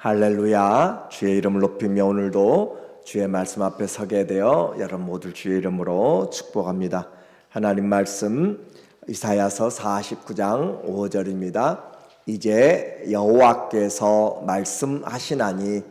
할렐루야. 주의 이름을 높이며 오늘도 주의 말씀 앞에 서게 되어 여러분 모두 주의 이름으로 축복합니다. 하나님 말씀 이사야서 49장 5절입니다. 이제 여호와께서 말씀하시나니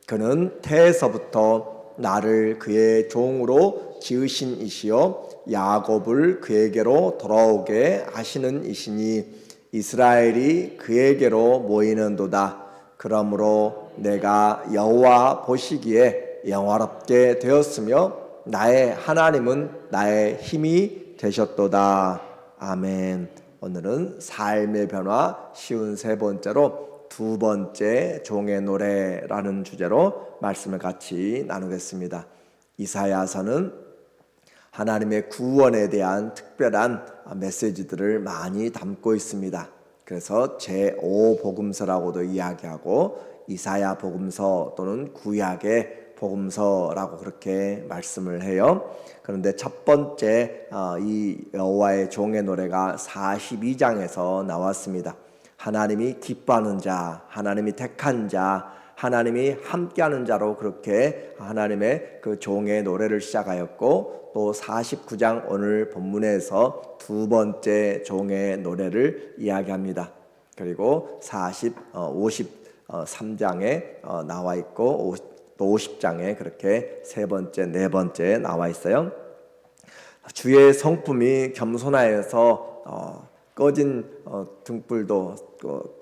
그는 태에서부터 나를 그의 종으로 지으신 이시요 야곱을 그에게로 돌아오게 하시는 이시니 이스라엘이 그에게로 모이는도다. 그러므로 내가 여호와 보시기에 영화롭게 되었으며 나의 하나님은 나의 힘이 되셨도다. 아멘. 오늘은 삶의 변화 쉬운 세 번째로 두 번째 종의 노래라는 주제로 말씀을 같이 나누겠습니다. 이사야서는 하나님의 구원에 대한 특별한 메시지들을 많이 담고 있습니다. 그래서 제5복음서라고도 이야기하고 이사야 복음서 또는 구약의 복음서라고 그렇게 말씀을 해요. 그런데 첫 번째 이 여호와의 종의 노래가 42장에서 나왔습니다. 하나님이 기뻐하는 자, 하나님이 택한 자, 하나님이 함께하는 자로 그렇게 하나님의 그 종의 노래를 시작하였고, 또 49장 오늘 본문에서 두 번째 종의 노래를 이야기합니다. 그리고 53장에 나와 있고 또 50장에 그렇게 세 번째, 네 번째 나와 있어요. 주의 성품이 겸손하여서 꺼진 등불도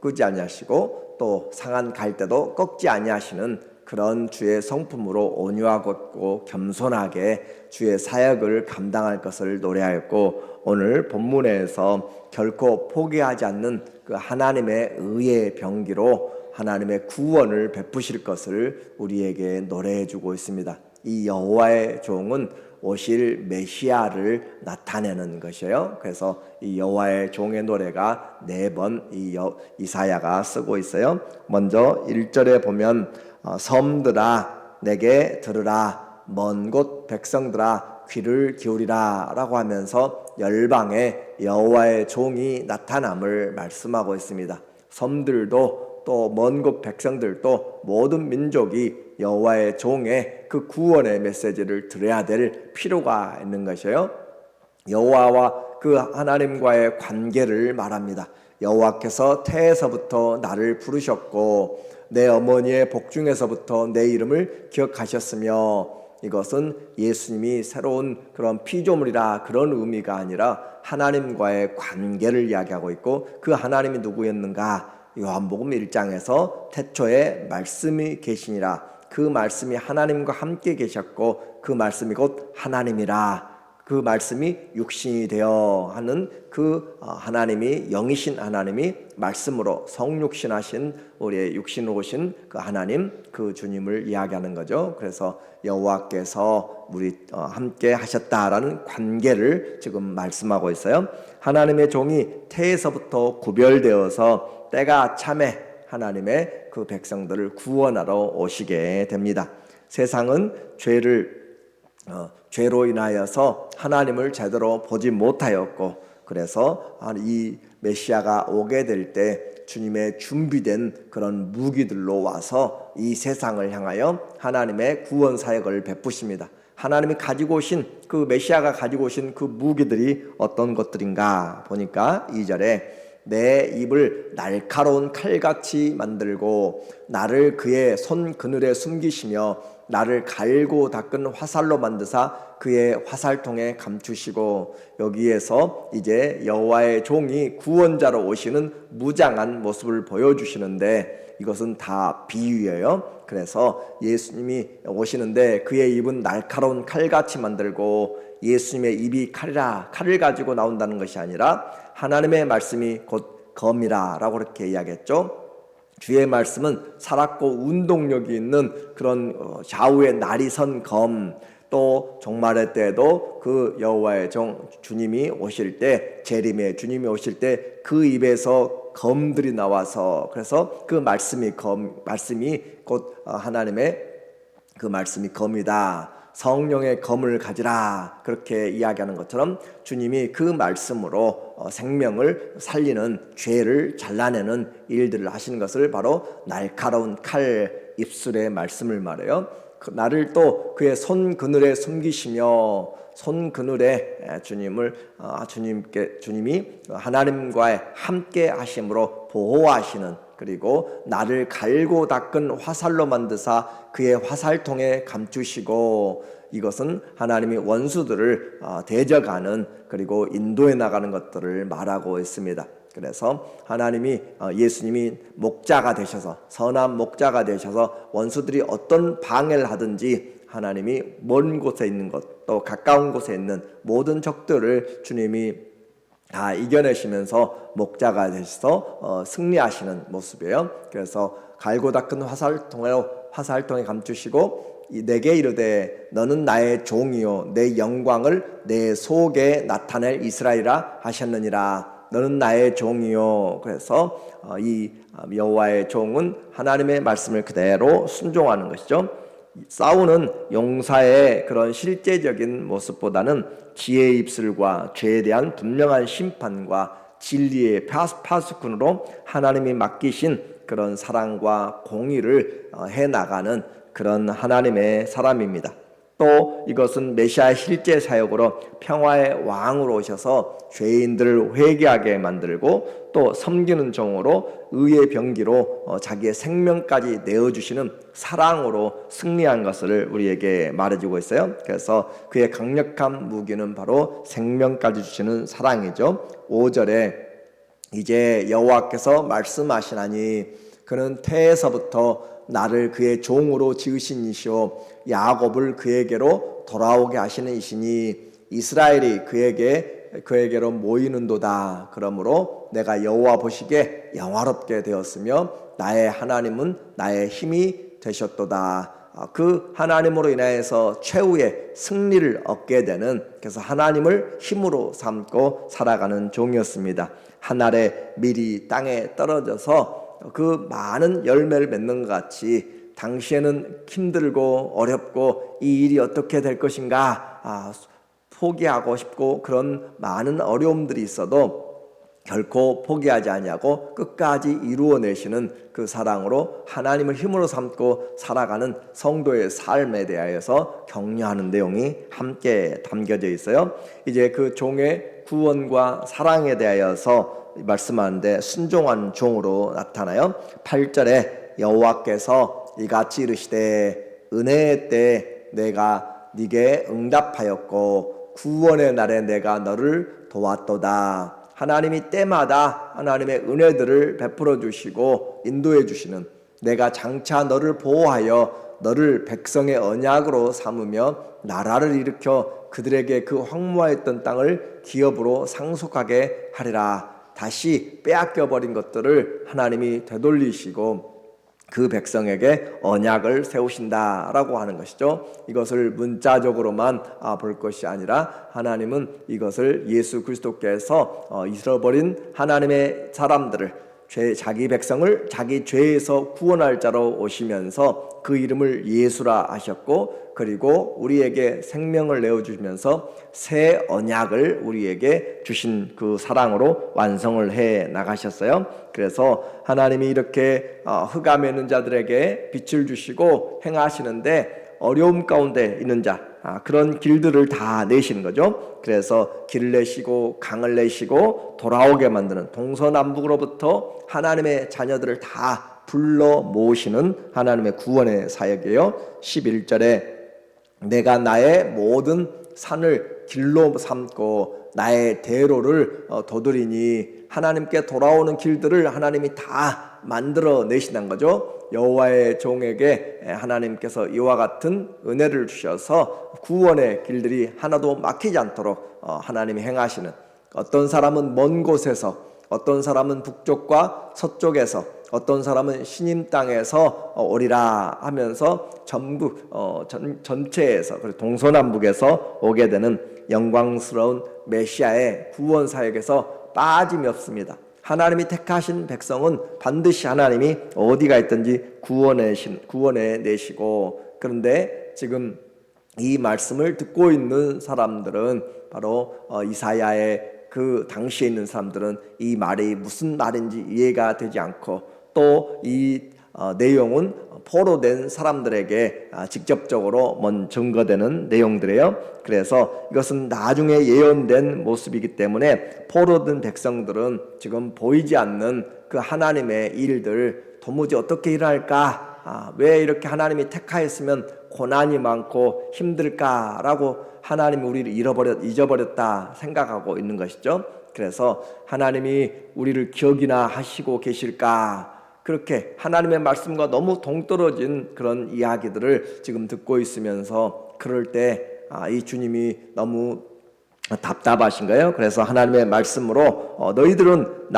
끄지 아니하시고 또 상한 갈대도 꺾지 아니하시는 그런 주의 성품으로 온유하고 겸손하게 주의 사역을 감당할 것을 노래하였고, 오늘 본문에서 결코 포기하지 않는 그 하나님의 의의 병기로 하나님의 구원을 베푸실 것을 우리에게 노래해 주고 있습니다. 이 여호와의 종은 오실 메시아를 나타내는 것이에요. 그래서 이 여호와의 종의 노래가 네 번 이사야가 쓰고 있어요. 먼저 1절에 보면 섬들아 내게 들으라, 먼 곳 백성들아 귀를 기울이라 라고 하면서 열방에 여호와의 종이 나타남을 말씀하고 있습니다. 섬들도 또 먼 곳 백성들도 모든 민족이 여호와의 종의 그 구원의 메시지를 들어야 될 필요가 있는 것이에요. 여호와와 그 하나님과의 관계를 말합니다. 여호와께서 태에서부터 나를 부르셨고 내 어머니의 복중에서부터 내 이름을 기억하셨으며, 이것은 예수님이 새로운 그런 피조물이라 그런 의미가 아니라 하나님과의 관계를 이야기하고 있고, 그 하나님이 누구였는가? 요한복음 1장에서 태초에 말씀이 계시니라, 그 말씀이 하나님과 함께 계셨고 그 말씀이 곧 하나님이라, 그 말씀이 육신이 되어 하는 그 하나님이, 영이신 하나님이 말씀으로 성육신하신 우리의 육신으로 오신 그 하나님, 그 주님을 이야기하는 거죠. 그래서 여호와께서 우리 함께 하셨다라는 관계를 지금 말씀하고 있어요. 하나님의 종이 태에서부터 구별되어서 때가 참에 하나님의 그 백성들을 구원하러 오시게 됩니다. 세상은 죄로 인하여서 하나님을 제대로 보지 못하였고, 그래서 이 메시아가 오게 될 때 주님의 준비된 그런 무기들로 와서 이 세상을 향하여 하나님의 구원 사역을 베푸십니다. 하나님이 가지고 오신 그 메시아가 가지고 오신 그 무기들이 어떤 것들인가 보니까 2절에 내 입을 날카로운 칼같이 만들고 나를 그의 손 그늘에 숨기시며 나를 갈고 닦은 화살로 만드사 그의 화살통에 감추시고, 여기에서 이제 여호와의 종이 구원자로 오시는 무장한 모습을 보여주시는데 이것은 다 비유예요. 그래서 예수님이 오시는데 그의 입은 날카로운 칼같이 만들고, 예수님의 입이 칼이라, 칼을 가지고 나온다는 것이 아니라 하나님의 말씀이 곧 검이라 라고 그렇게 이야기했죠. 주의 말씀은 살았고 운동력이 있는 그런 좌우에 날이 선 검, 또 종말의 때에도 그 여호와의 종 주님이 오실 때, 재림의 주님이 오실 때 그 입에서 검들이 나와서, 그래서 그 말씀이 곧 하나님의 그 말씀이 검이다. 성령의 검을 가지라 그렇게 이야기하는 것처럼 주님이 그 말씀으로 생명을 살리는 죄를 잘라내는 일들을 하시는 것을 바로 날카로운 칼 입술의 말씀을 말해요. 나를 또 그의 손 그늘에 숨기시며 손 그늘에 주님이 하나님과의 함께 하심으로 보호하시는 그리고 나를 갈고 닦은 화살로 만드사 그의 화살통에 감추시고 이것은 하나님이 원수들을 대적하는 그리고 인도해 나가는 것들을 말하고 있습니다. 그래서 하나님이 예수님이 목자가 되셔서 선한 목자가 되셔서 원수들이 어떤 방해를 하든지 하나님이 먼 곳에 있는 것 또 가까운 곳에 있는 모든 적들을 주님이 다 이겨내시면서 목자가 되셔서 승리하시는 모습이에요. 그래서 갈고 닦은 화살통에 감추시고 내게 이르되 너는 나의 종이요 내 영광을 내 속에 나타낼 이스라엘이라 하셨느니라. 너는 나의 종이요. 그래서 이 여호와의 종은 하나님의 말씀을 그대로 순종하는 것이죠. 싸우는 용사의 그런 실제적인 모습보다는 지혜의 입술과 죄에 대한 분명한 심판과 진리의 파수꾼으로 하나님이 맡기신 그런 사랑과 공의를 해나가는 그런 하나님의 사람입니다. 또 이것은 메시아의 실제 사역으로 평화의 왕으로 오셔서 죄인들을 회개하게 만들고 또 섬기는 종으로 의의 병기로 자기의 생명까지 내어주시는 사랑으로 승리한 것을 우리에게 말해주고 있어요. 그래서 그의 강력한 무기는 바로 생명까지 주시는 사랑이죠. 5절에 이제 여호와께서 말씀하시나니 그는 태에서부터 나를 그의 종으로 지으신 이시오 야곱을 그에게로 돌아오게 하시는 이시니 이스라엘이 그에게로 모이는도다. 그러므로 내가 여호와 보시기에 영화롭게 되었으며 나의 하나님은 나의 힘이 되셨도다. 그 하나님으로 인하여서 최후의 승리를 얻게 되는 그래서 하나님을 힘으로 삼고 살아가는 종이었습니다. 한 알의 밀이 땅에 떨어져서 그 많은 열매를 맺는 것 같이 당시에는 힘들고 어렵고 이 일이 어떻게 될 것인가 포기하고 싶고 그런 많은 어려움들이 있어도 결코 포기하지 아니하고 끝까지 이루어내시는 그 사랑으로 하나님을 힘으로 삼고 살아가는 성도의 삶에 대하여서 격려하는 내용이 함께 담겨져 있어요. 이제 그 종의 구원과 사랑에 대하여서 말씀하는데 순종한 종으로 나타나요. 8절에 여호와께서 이같이 이르시되 은혜의 때에 내가 네게 응답하였고 구원의 날에 내가 너를 도왔도다. 하나님이 때마다 하나님의 은혜들을 베풀어 주시고 인도해 주시는 내가 장차 너를 보호하여 너를 백성의 언약으로 삼으며 나라를 일으켜 그들에게 그 황무하였던 땅을 기업으로 상속하게 하리라. 다시 빼앗겨버린 것들을 하나님이 되돌리시고 그 백성에게 언약을 세우신다라고 하는 것이죠. 이것을 문자적으로만 볼 것이 아니라 하나님은 이것을 예수 그리스도께서 잃어버린 하나님의 사람들을 자기 백성을 자기 죄에서 구원할 자로 오시면서 그 이름을 예수라 하셨고 그리고 우리에게 생명을 내어주시면서 새 언약을 우리에게 주신 그 사랑으로 완성을 해 나가셨어요. 그래서 하나님이 이렇게 흑암에 있는 자들에게 빛을 주시고 행하시는데 어려움 가운데 있는 자 그런 길들을 다 내시는 거죠. 그래서 길을 내시고 강을 내시고 돌아오게 만드는 동서남북으로부터 하나님의 자녀들을 다 불러 모으시는 하나님의 구원의 사역이에요. 11절에 내가 나의 모든 산을 길로 삼고 나의 대로를 도드리니 하나님께 돌아오는 길들을 하나님이 다 만들어 내신다는 거죠. 여호와의 종에게 하나님께서 이와 같은 은혜를 주셔서 구원의 길들이 하나도 막히지 않도록 하나님이 행하시는 어떤 사람은 먼 곳에서 어떤 사람은 북쪽과 서쪽에서 어떤 사람은 신임 땅에서 오리라 하면서 전체에서 그리고 동서남북에서 오게 되는 영광스러운 메시아의 구원 사역에서 빠짐이 없습니다. 하나님이 택하신 백성은 반드시 하나님이 어디가 있든지 구원해 내시고 그런데 지금 이 말씀을 듣고 있는 사람들은 바로 이사야의 그 당시에 있는 사람들은 이 말이 무슨 말인지 이해가 되지 않고 또 이 내용은 포로된 사람들에게 직접적으로 증거되는 내용들이에요. 그래서 이것은 나중에 예언된 모습이기 때문에 포로된 백성들은 지금 보이지 않는 그 하나님의 일들 도무지 어떻게 일어날까? 왜 이렇게 하나님이 택하였으면 고난이 많고 힘들까라고 하나님이 우리를 잊어버렸다 생각하고 있는 것이죠. 그래서 하나님이 우리를 기억이나 하시고 계실까? 그렇게 하나님의 말씀과 너무 동떨어진 그런 이야기들을 지금 듣고 있으면서 그럴 때 이 주님이 너무 답답하신 거예요. 그래서 하나님의 말씀으로 너희들은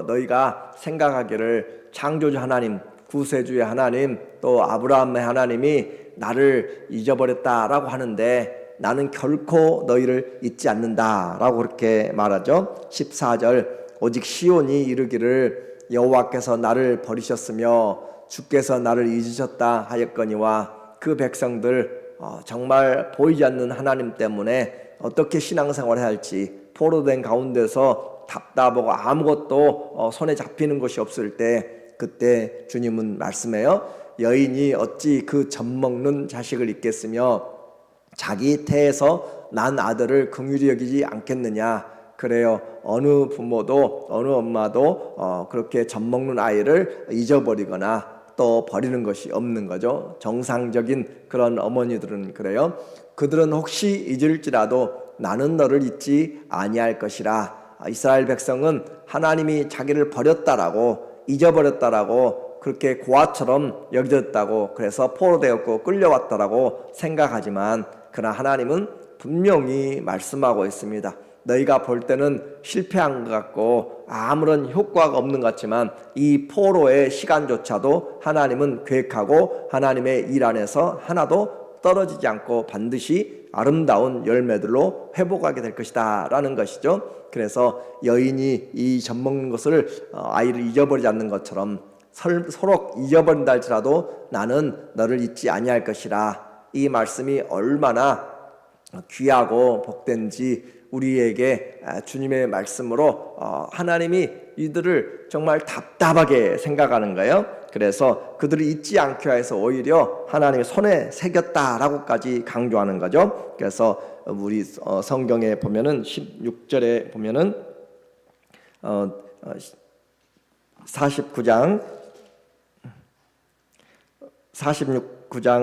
너희가 생각하기를 창조주 하나님, 구세주의 하나님, 또 아브라함의 하나님이 나를 잊어버렸다라고 하는데 나는 결코 너희를 잊지 않는다라고 그렇게 말하죠. 14절 오직 시온이 이르기를 여호와께서 나를 버리셨으며 주께서 나를 잊으셨다 하였거니와 그 백성들 정말 보이지 않는 하나님 때문에 어떻게 신앙생활을 해야 할지 포로된 가운데서 답답하고 아무것도 손에 잡히는 것이 없을 때 그때 주님은 말씀해요. 여인이 어찌 그 젖먹는 자식을 잊겠으며 자기 태에서 난 아들을 긍휼히 여기지 않겠느냐. 그래요. 어느 부모도 어느 엄마도 그렇게 젖먹는 아이를 잊어버리거나 또 버리는 것이 없는 거죠. 정상적인 그런 어머니들은 그래요. 그들은 혹시 잊을지라도 나는 너를 잊지 아니할 것이라. 이스라엘 백성은 하나님이 자기를 버렸다라고 잊어버렸다라고 그렇게 고아처럼 여겨졌다고 그래서 포로되었고 끌려왔다라고 생각하지만 그러나 하나님은 분명히 말씀하고 있습니다. 너희가 볼 때는 실패한 것 같고 아무런 효과가 없는 것 같지만 이 포로의 시간조차도 하나님은 계획하고 하나님의 일 안에서 하나도 떨어지지 않고 반드시 아름다운 열매들로 회복하게 될 것이다 라는 것이죠. 그래서 여인이 이 젖먹는 것을 아이를 잊어버리지 않는 것처럼 서로 잊어버린다 할지라도 나는 너를 잊지 아니할 것이라. 이 말씀이 얼마나 귀하고 복된지 우리에게 주님의 말씀으로 하나님이 이들을 정말 답답하게 생각하는 거예요. 그래서 그들을 잊지 않게 해서 오히려 하나님의 손에 새겼다라고까지 강조하는 거죠. 그래서 우리 성경에 보면은 16절에 보면은 49장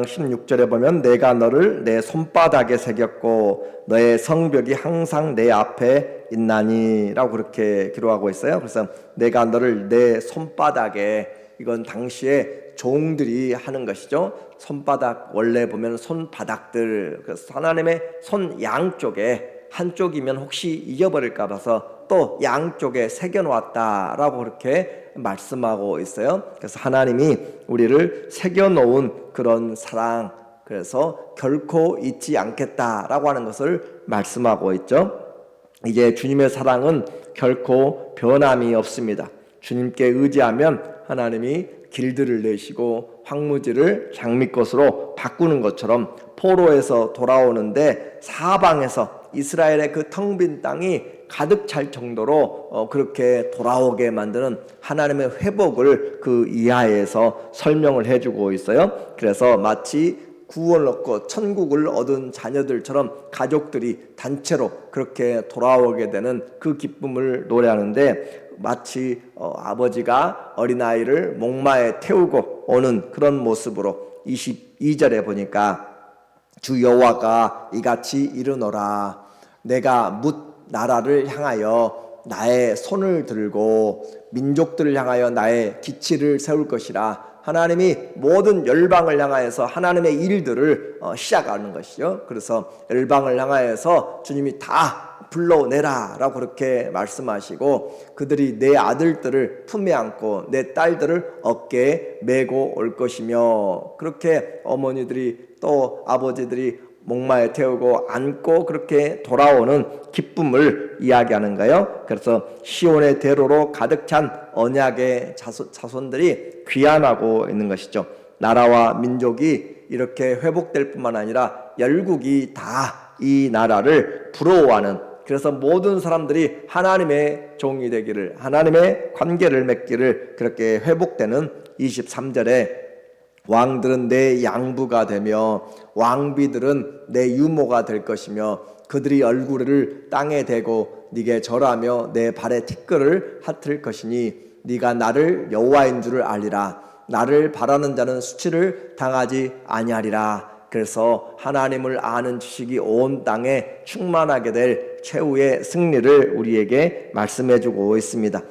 16절에 보면 내가 너를 내 손바닥에 새겼고 너의 성벽이 항상 내 앞에 있나니 라고 그렇게 기록하고 있어요. 그래서 내가 너를 내 손바닥에, 이건 당시에 종들이 하는 것이죠. 손바닥, 원래 보면 손바닥들, 그래서 하나님의 손 양쪽에 한쪽이면 혹시 잊어버릴까 봐서 또 양쪽에 새겨놓았다라고 그렇게 말씀하고 있어요. 그래서 하나님이 우리를 새겨놓은 그런 사랑, 그래서 결코 잊지 않겠다라고 하는 것을 말씀하고 있죠. 이제 주님의 사랑은 결코 변함이 없습니다. 주님께 의지하면 하나님이 길들을 내시고 황무지를 장미꽃으로 바꾸는 것처럼 포로에서 돌아오는데 사방에서 이스라엘의 그 텅 빈 땅이 가득 찰 정도로 그렇게 돌아오게 만드는 하나님의 회복을 그 이하에서 설명을 해주고 있어요. 그래서 마치 구원을 얻고 천국을 얻은 자녀들처럼 가족들이 단체로 그렇게 돌아오게 되는 그 기쁨을 노래하는데 마치 아버지가 어린아이를 목마에 태우고 오는 그런 모습으로 22절에 보니까 주 여호와가 이같이 이르노라. 내가 뭇 나라를 향하여 나의 손을 들고 민족들을 향하여 나의 기치를 세울 것이라. 하나님이 모든 열방을 향하여서 하나님의 일들을 시작하는 것이죠. 그래서 열방을 향하여서 주님이 다 불러내라 라고 그렇게 말씀하시고 그들이 내 아들들을 품에 안고 내 딸들을 어깨에 메고 올 것이며, 그렇게 어머니들이 또 아버지들이 목마에 태우고 안고 그렇게 돌아오는 기쁨을 이야기하는 거예요. 그래서 시온의 대로로 가득 찬 언약의 자손들이 귀환하고 있는 것이죠. 나라와 민족이 이렇게 회복될 뿐만 아니라 열국이 다 이 나라를 부러워하는, 그래서 모든 사람들이 하나님의 종이 되기를, 하나님의 관계를 맺기를, 그렇게 회복되는 23절에 왕들은 내 양부가 되며 왕비들은 내 유모가 될 것이며 그들이 얼굴을 땅에 대고 네게 절하며 내 발에 티끌을 핫을 것이니 네가 나를 여호와인 줄을 알리라. 나를 바라는 자는 수치를 당하지 아니하리라. 그래서 하나님을 아는 지식이 온 땅에 충만하게 될 최후의 승리를 우리에게 말씀해 주고 있습니다.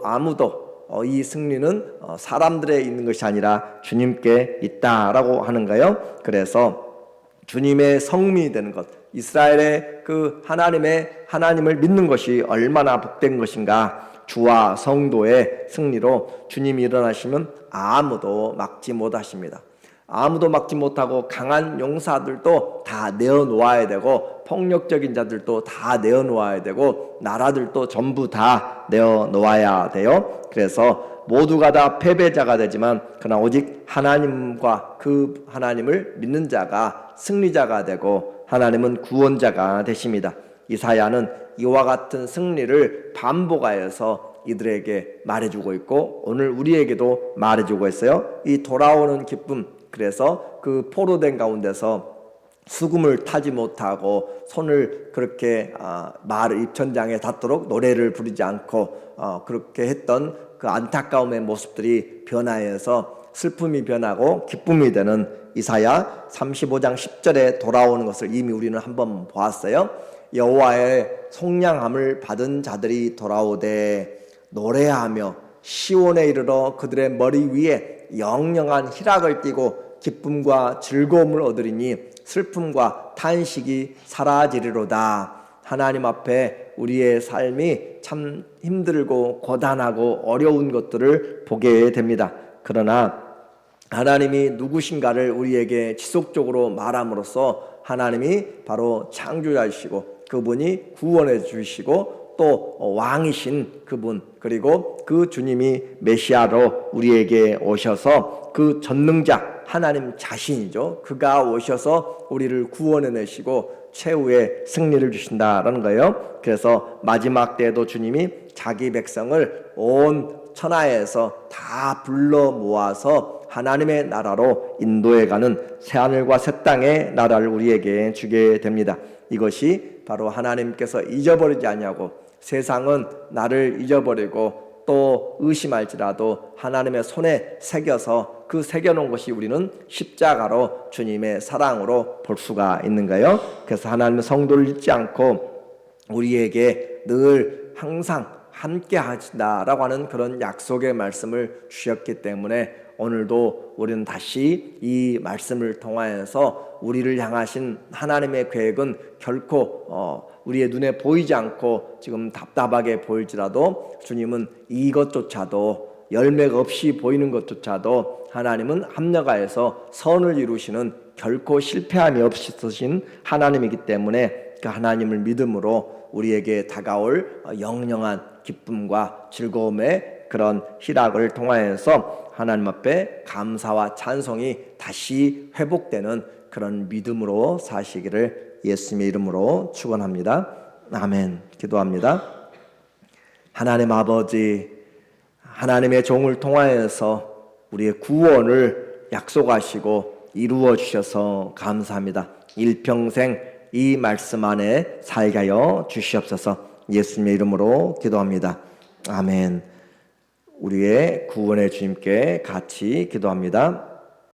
아무도 이 승리는 사람들에 있는 것이 아니라 주님께 있다라고 하는 거예요. 그래서 주님의 성민이 되는 것, 이스라엘의 그 하나님을 믿는 것이 얼마나 복된 것인가. 주와 성도의 승리로 주님이 일어나시면 아무도 막지 못하십니다. 아무도 막지 못하고 강한 용사들도 다 내어놓아야 되고 폭력적인 자들도 다 내어놓아야 되고 나라들도 전부 다 내어놓아야 돼요. 그래서 모두가 다 패배자가 되지만 그러나 오직 하나님과 그 하나님을 믿는 자가 승리자가 되고 하나님은 구원자가 되십니다. 이사야는 이와 같은 승리를 반복하여서 이들에게 말해주고 있고 오늘 우리에게도 말해주고 있어요. 이 돌아오는 기쁨, 그래서 그 포로된 가운데서 수금을 타지 못하고 손을 그렇게 말 입천장에 닿도록 노래를 부르지 않고 그렇게 했던 그 안타까움의 모습들이 변화해서 슬픔이 변하고 기쁨이 되는 이사야 35장 10절에 돌아오는 것을 이미 우리는 한번 보았어요. 여호와의 속량함을 받은 자들이 돌아오되 노래하며 시온에 이르러 그들의 머리 위에 영영한 희락을 띠고 기쁨과 즐거움을 얻으리니 슬픔과 탄식이 사라지리로다. 하나님 앞에 우리의 삶이 참 힘들고 고단하고 어려운 것들을 보게 됩니다. 그러나 하나님이 누구신가를 우리에게 지속적으로 말함으로써 하나님이 바로 창조자이시고 그분이 구원해 주시고 또 왕이신 그분, 그리고 그 주님이 메시아로 우리에게 오셔서 그 전능자 하나님 자신이죠. 그가 오셔서 우리를 구원해내시고 최후의 승리를 주신다라는 거예요. 그래서 마지막 때에도 주님이 자기 백성을 온 천하에서 다 불러 모아서 하나님의 나라로 인도해가는 새하늘과 새 땅의 나라를 우리에게 주게 됩니다. 이것이 바로 하나님께서 잊어버리지 아니하고 세상은 나를 잊어버리고 또 의심할지라도 하나님의 손에 새겨서 그 새겨놓은 것이 우리는 십자가로 주님의 사랑으로 볼 수가 있는 거예요. 그래서 하나님은 성도를 잊지 않고 우리에게 늘 항상 함께 하신다라고 하는 그런 약속의 말씀을 주셨기 때문에 오늘도 우리는 다시 이 말씀을 통하여서 우리를 향하신 하나님의 계획은 결코 우리의 눈에 보이지 않고 지금 답답하게 보일지라도 주님은 이것조차도 열매가 없이 보이는 것조차도 하나님은 합력하여서 선을 이루시는 결코 실패함이 없이 쓰신 하나님이기 때문에 그 하나님을 믿음으로 우리에게 다가올 영영한 기쁨과 즐거움의 그런 희락을 통하여서 하나님 앞에 감사와 찬송이 다시 회복되는 그런 믿음으로 사시기를 예수님의 이름으로 축원합니다. 아멘. 기도합니다. 하나님 아버지, 하나님의 종을 통하여서 우리의 구원을 약속하시고 이루어 주셔서 감사합니다. 일평생 이 말씀 안에 살게 하여 주시옵소서. 예수님의 이름으로 기도합니다. 아멘. 우리의 구원의 주님께 같이 기도합니다.